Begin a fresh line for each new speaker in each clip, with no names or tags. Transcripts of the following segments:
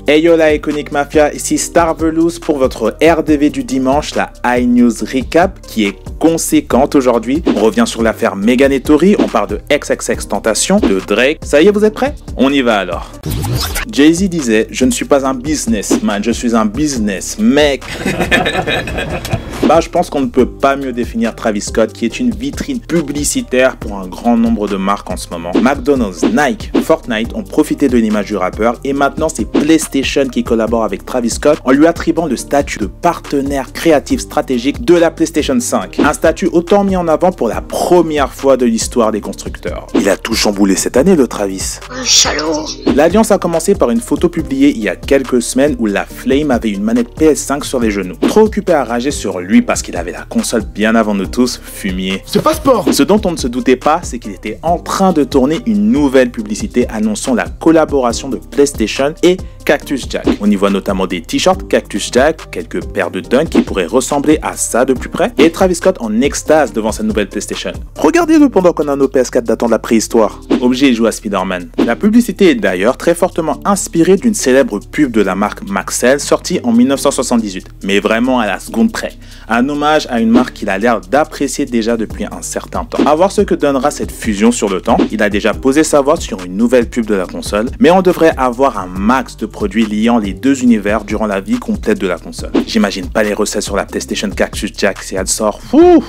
Hey yo la Iconic Mafia, ici Starvelous pour votre RDV du dimanche, la iNews Recap qui est conséquente aujourd'hui. On revient sur l'affaire Meghan et Tory, on parle de XXXTentacion, de Drake. Ça y est, vous êtes prêts? On y va alors. Jay-Z disait « Je ne suis pas un businessman, je suis un business mec ». Bah, je pense qu'on ne peut pas mieux définir Travis Scott, qui est une vitrine publicitaire pour un grand nombre de marques en ce moment. McDonald's, Nike, Fortnite ont profité de l'image du rappeur et maintenant c'est PlayStation qui collabore avec Travis Scott en lui attribuant le statut de partenaire créatif stratégique de la PlayStation 5. Un statut autant mis en avant pour la première fois de l'histoire des constructeurs. Il a tout chamboulé cette année, le Travis.
Un salaud.
L'alliance a commencé par une photo publiée il y a quelques semaines où la Flame avait une manette PS5 sur les genoux. Trop occupé à rager sur lui parce qu'il avait la console bien avant nous tous, fumier.
C'est pas sport.
Ce dont on ne se doutait pas, c'est qu'il était en train de tourner une nouvelle publicité annonçant la collaboration de PlayStation et Cactus Jack. On y voit notamment des t-shirts Cactus Jack, quelques paires de dunks qui pourraient ressembler à ça de plus près, et Travis Scott en extase devant sa nouvelle PlayStation. Regardez-le pendant qu'on a nos PS4 datant de la préhistoire. Obligé, il joue à Spider-Man. La publicité est d'ailleurs très fortement inspirée d'une célèbre pub de la marque Maxell sortie en 1978, mais vraiment à la seconde près. Un hommage à une marque qu'il a l'air d'apprécier déjà depuis un certain temps. À voir ce que donnera cette fusion sur le temps. Il a déjà posé sa voix sur une nouvelle pub de la console, mais on devrait avoir un max de produits liant les deux univers durant la vie complète de la console. J'imagine pas les recettes sur la PlayStation Cactus Jack si elle sort. Fou.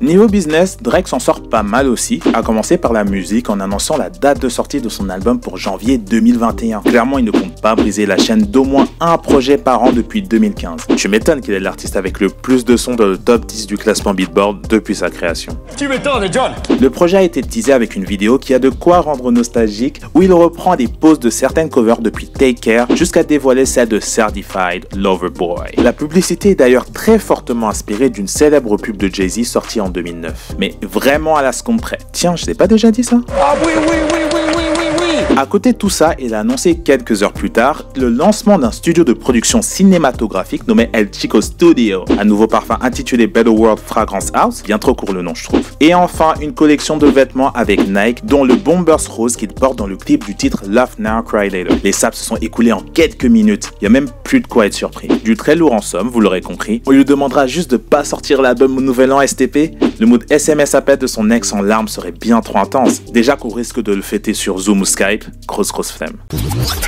Niveau business, Drake s'en sort pas mal aussi, à commencer par la musique en annonçant la date de sortie de son album pour janvier 2021. Clairement, il ne compte pas briser la chaîne d'au moins un projet par an depuis 2015. Tu m'étonnes qu'il est l'artiste avec le plus de sons dans le top 10 du classement Beatport depuis sa création.
Tu m'étonnes, John.
Le projet a été teasé avec une vidéo qui a de quoi rendre nostalgique, où il reprend des poses de certaines covers depuis Take Care jusqu'à dévoiler celle de Certified Lover Boy. La publicité est d'ailleurs très fortement inspirée d'une célèbre pub de Jay-Z sortie en 2009. Mais vraiment à la seconde près. Tiens, je t'ai pas déjà dit ça?
Ah oui, oui, oui, oui, oui, oui, oui.
À côté de tout ça, il a annoncé quelques heures plus tard le lancement d'un studio de production cinématographique nommé El Chico Studio. Un nouveau parfum intitulé Better World Fragrance House, bien trop court le nom je trouve. Et enfin, une collection de vêtements avec Nike, dont le Bombers Rose qu'il porte dans le clip du titre Laugh Now, Cry Later. Les saps se sont écoulés en quelques minutes, il y a même plus de quoi être surpris. Du très lourd en somme, vous l'aurez compris. On lui demandera juste de pas sortir l'album au Nouvel An STP. Le mood SMS à pète de son ex en larmes serait bien trop intense. Déjà qu'on risque de le fêter sur Zoom ou Skype, grosse flemme.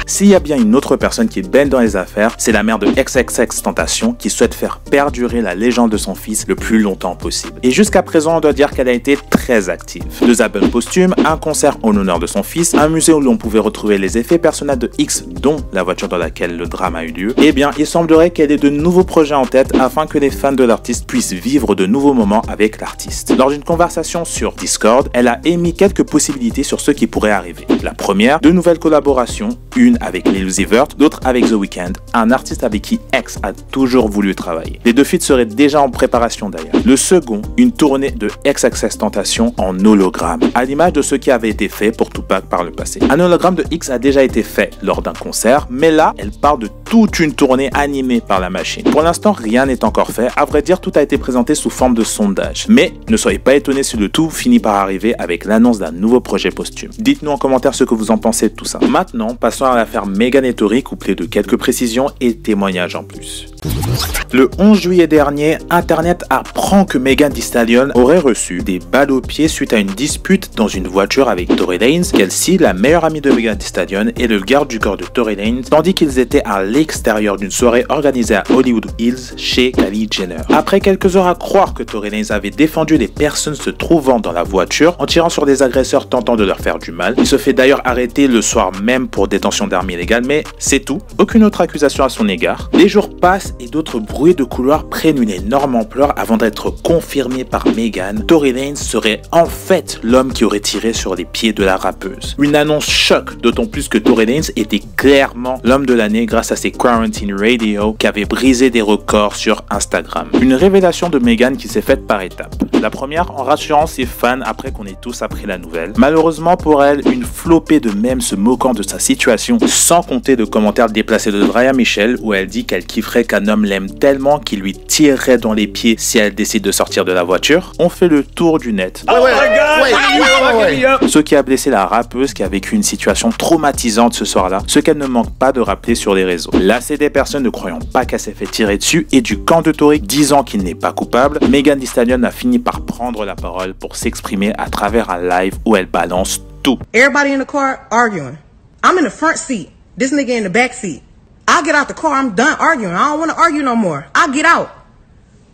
S'il y a bien une autre personne qui est belle dans les affaires, c'est la mère de XXXTentacion qui souhaite faire perdurer la légende de son fils le plus longtemps possible. Et jusqu'à présent, on doit dire qu'elle a été très active. 2 albums posthumes, un concert en l'honneur de son fils, un musée où l'on pouvait retrouver les effets personnels de X, dont la voiture dans laquelle le drame a eu lieu. Eh bien, il semblerait qu'elle ait de nouveaux projets en tête afin que les fans de l'artiste puissent vivre de nouveaux moments avec l'artiste. Lors d'une conversation sur Discord, elle a émis quelques possibilités sur ce qui pourrait arriver. La première, de nouvelles collaborations, une avec Lil Uzi Vert, l'autre avec The Weeknd, un artiste avec qui X a toujours voulu travailler. Les 2 feats seraient déjà en préparation d'ailleurs. Le second, une tournée de XXXTentacion en hologramme, à l'image de ce qui avait été fait pour Tupac par le passé. Un hologramme de X a déjà été fait lors d'un concert, mais là, elle parle de toute une tournée animée par la machine. Pour l'instant, rien n'est encore fait. À vrai dire, tout a été présenté sous forme de sondage. Mais ne soyez pas étonnés si le tout finit par arriver avec l'annonce d'un nouveau projet posthume. Dites-nous en commentaire ce que vous en pensez de tout ça. Maintenant, passons à l'affaire Meghan et Tory, couplée de quelques précisions et témoignages en plus. Le 11 juillet dernier, Internet apprend que Megan Thee Stallion aurait reçu des balles aux pieds suite à une dispute dans une voiture avec Tory Lanez, Kelsey, la meilleure amie de Megan Thee Stallion, et le garde du corps de Tory Lanez, tandis qu'ils étaient à l'extérieur d'une soirée organisée à Hollywood Hills chez Kylie Jenner. Après quelques heures à croire que Tory Lanez avait défendu les personnes se trouvant dans la voiture en tirant sur des agresseurs tentant de leur faire du mal, il se fait d'ailleurs arrêter le soir même pour détention d'armes illégales, mais c'est tout, aucune autre accusation à son égard. Les jours passent et d'autres bruits de couloir prennent une énorme ampleur avant d'être confirmés par Meghan. Tory Lanez serait en fait l'homme qui aurait tiré sur les pieds de la rappeuse. Une annonce choc, d'autant plus que Tory Lanez était clairement l'homme de l'année grâce à ses Quarantine Radio qui avaient brisé des records sur Instagram. Une révélation de Meghan qui s'est faite par étapes. La première en rassurant ses fans après qu'on ait tous appris la nouvelle. Malheureusement pour elle, une flopée de même se moquant de sa situation, sans compter de commentaires déplacés de Draya Michel où elle dit qu'elle kifferait qu'un homme l'aime tellement qu'il lui tirerait dans les pieds si elle décide de sortir de la voiture. On fait le tour du net. Ce qui a blessé la rappeuse qui a vécu une situation traumatisante ce soir-là, ce qu'elle ne manque pas de rappeler sur les réseaux. Lassée des personnes ne croyant pas qu'elle s'est fait tirer dessus et du camp de Tory disant qu'il n'est pas coupable, Megan Thee Stallion a fini par prendre la parole pour s'exprimer à travers un live où elle balance tout.
Everybody in the car arguing. I'm in the front seat. This nigga in the back seat. I get out the car. I'm done arguing. I don't want to argue no more. I get out.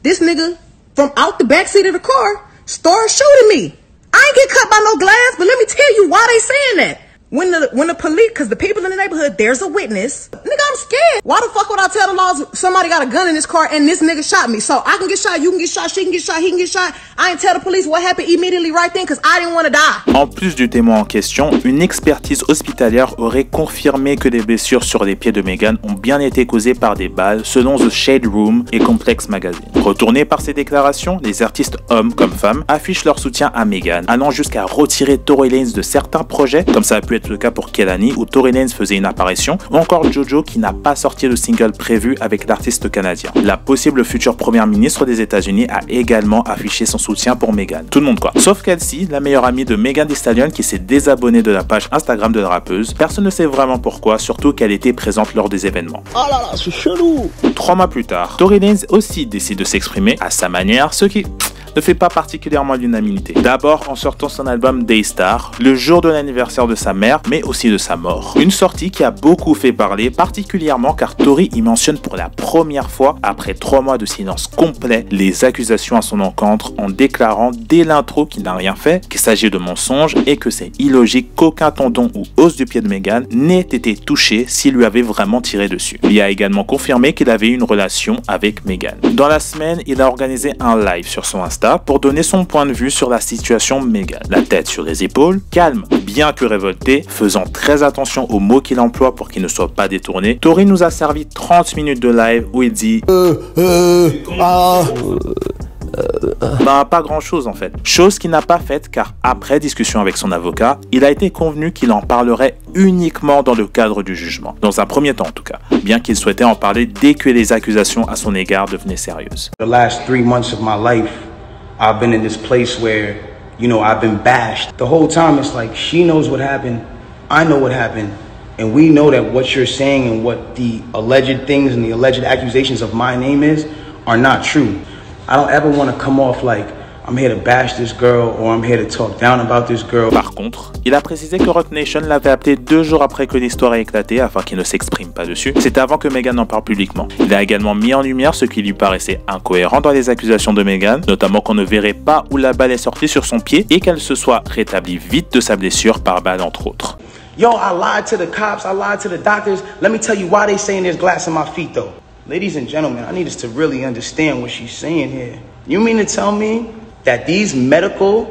This nigga from out the back seat of the car started shooting me. I ain't get cut by no glass, but let me tell you why they saying that. When the police, because the people in the neighborhood, there's a witness. Nigga, I'm scared. Why the fuck would I tell the laws somebody got a gun in this car and this nigga shot me? So I can get shot, you can get shot, she can get shot, he can get shot. I ain't tell the police what happened immediately right then because I didn't want to die.
En plus du témoin en question, une expertise hospitalière aurait confirmé que les blessures sur les pieds de Megan ont bien été causées par des balles, selon The Shade Room et Complex Magazine. Retournés par ces déclarations, les artistes hommes comme femmes affichent leur soutien à Megan, allant jusqu'à retirer Tory Lanez de certains projets, comme ça a pu être le cas pour Kehlani où Tory Lanez faisait une apparition, ou encore Jojo qui n'a pas sorti le single prévu avec l'artiste canadien. La possible future première ministre des États-Unis a également affiché son soutien pour Megan. Tout le monde quoi. Sauf Kelsey, la meilleure amie de Megan Thee Stallion qui s'est désabonnée de la page Instagram de la rappeuse. Personne ne sait vraiment pourquoi, surtout qu'elle était présente lors des événements.
Oh là là, c'est chelou.
3 mois plus tard, Tory Lanez aussi décide de s'exprimer à sa manière, ce qui ne fait pas particulièrement l'unanimité. D'abord en sortant son album Daystar, le jour de l'anniversaire de sa mère, mais aussi de sa mort. Une sortie qui a beaucoup fait parler, particulièrement car Tory y mentionne pour la première fois, après 3 mois de silence complet, les accusations à son encontre en déclarant dès l'intro qu'il n'a rien fait, qu'il s'agit de mensonges et que c'est illogique qu'aucun tendon ou os du pied de Megan n'ait été touché s'il lui avait vraiment tiré dessus. Il a également confirmé qu'il avait eu une relation avec Megan. Dans la semaine, il a organisé un live sur son Insta pour donner son point de vue sur la situation Megan. La tête sur les épaules, calme, bien que révolté, faisant très attention aux mots qu'il emploie pour qu'ils ne soient pas détournés, Tory nous a servi 30 minutes de live où il dit pas grand chose en fait. Chose qu'il n'a pas faite car après discussion avec son avocat, il a été convenu qu'il en parlerait uniquement dans le cadre du jugement. Dans un premier temps en tout cas. Bien qu'il souhaitait en parler dès que les accusations à son égard devenaient sérieuses.
The last 3 months of my life, I've been in this place where, you know, I've been bashed. The whole time it's like, she knows what happened, I know what happened, and we know that what you're saying and what the alleged things and the alleged accusations of my name is are not true. I don't ever want to come off like I'm here to bash this girl or I'm here to talk down about this girl.
Par contre, il a précisé que Roc Nation l'avait appelé 2 jours après que l'histoire ait éclaté afin qu'il ne s'exprime pas dessus. C'était avant que Megan en parle publiquement. Il a également mis en lumière ce qui lui paraissait incohérent dans les accusations de Megan, notamment qu'on ne verrait pas où la balle est sortie sur son pied et qu'elle se soit rétablie vite de sa blessure par balle entre autres.
Yo, I lied to the cops, I lied to the doctors. Let me tell you why they saying there's glass in my feet though. Ladies and gentlemen, I need us to really understand what she's saying here. You mean to tell me that these medical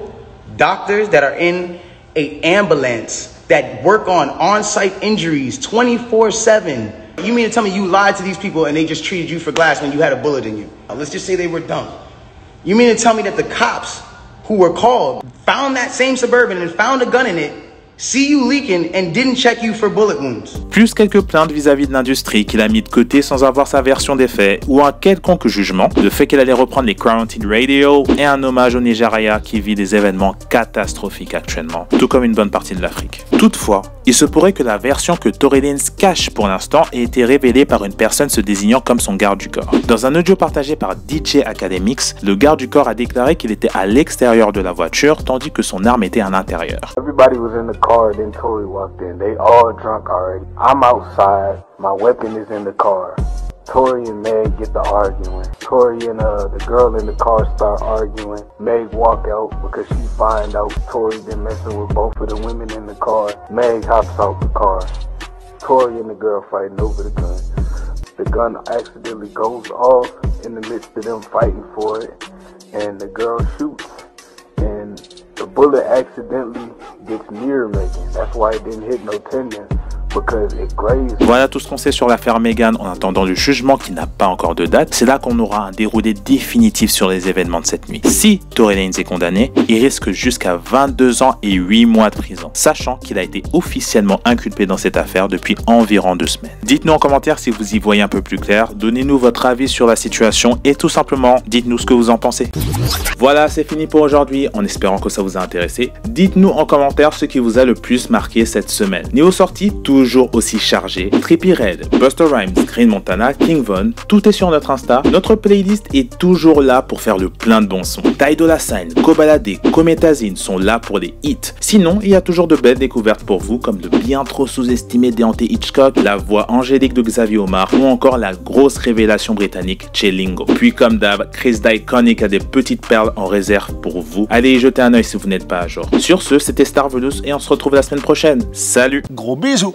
doctors that are in an ambulance that work on-site injuries 24/7, you mean to tell me you lied to these people and they just treated you for glass when you had a bullet in you? Let's just say they were dumb. You mean to tell me that the cops who were called found that same Suburban and found a gun in it, see you leaking and didn't check you for bullet wounds?
Plus quelques plaintes vis-à-vis de l'industrie qu'il a mis de côté sans avoir sa version des faits ou un quelconque jugement, le fait qu'elle allait reprendre les Quarantine Radio et un hommage au Nigeria qui vit des événements catastrophiques actuellement, tout comme une bonne partie de l'Afrique. Toutefois, il se pourrait que la version que Tory Lanez cache pour l'instant ait été révélée par une personne se désignant comme son garde du corps. Dans un audio partagé par DJ Academics, le garde du corps a déclaré qu'il était à l'extérieur de la voiture tandis que son arme était à l'intérieur.
Everybody was in the car, then Tory walked in. They all drunk already. I'm outside. My weapon is in the car. Tory and Meg get to arguing. Tory and the girl in the car start arguing. Meg walk out because she find out Tory been messing with both of the women in the car. Meg hops out the car. Tory and the girl fighting over the gun. The gun accidentally goes off in the midst of them fighting for it, and the girl shoots, and the bullet accidentally gets near Megan. That's why it didn't hit no tendon, because it grazed.
Voilà tout ce qu'on sait sur l'affaire Meghan en attendant le jugement qui n'a pas encore de date. C'est là qu'on aura un déroulé définitif sur les événements de cette nuit. Si Tory Lanez est condamné, il risque jusqu'à 22 ans et 8 mois de prison, sachant qu'il a été officiellement inculpé dans cette affaire depuis environ 2 semaines. Dites-nous en commentaire si vous y voyez un peu plus clair, donnez-nous votre avis sur la situation et tout simplement dites-nous ce que vous en pensez. Voilà, c'est fini pour aujourd'hui, en espérant que ça vous a intéressé. Dites-nous en commentaire ce qui vous a le plus marqué cette semaine. Niveau sortie, toujours aussi chargé, Trippie Redd, Busta Rhymes, Green Montana, King Von, tout est sur notre Insta. Notre playlist est toujours là pour faire le plein de bons sons. Ty Dolla $ign, Kobalade, Comethazine sont là pour des hits. Sinon, il y a toujours de belles découvertes pour vous, comme le bien trop sous-estimé Deante' Hitchcock, la voix angélique de Xavier Omar ou encore la grosse révélation britannique Chelingo. Puis comme d'hab, Chris d'Iconic a des petites perles en réserve pour vous. Allez y jeter un œil si vous n'êtes pas à jour. Sur ce, c'était Starvelous et on se retrouve la semaine prochaine. Salut!
Gros bisous.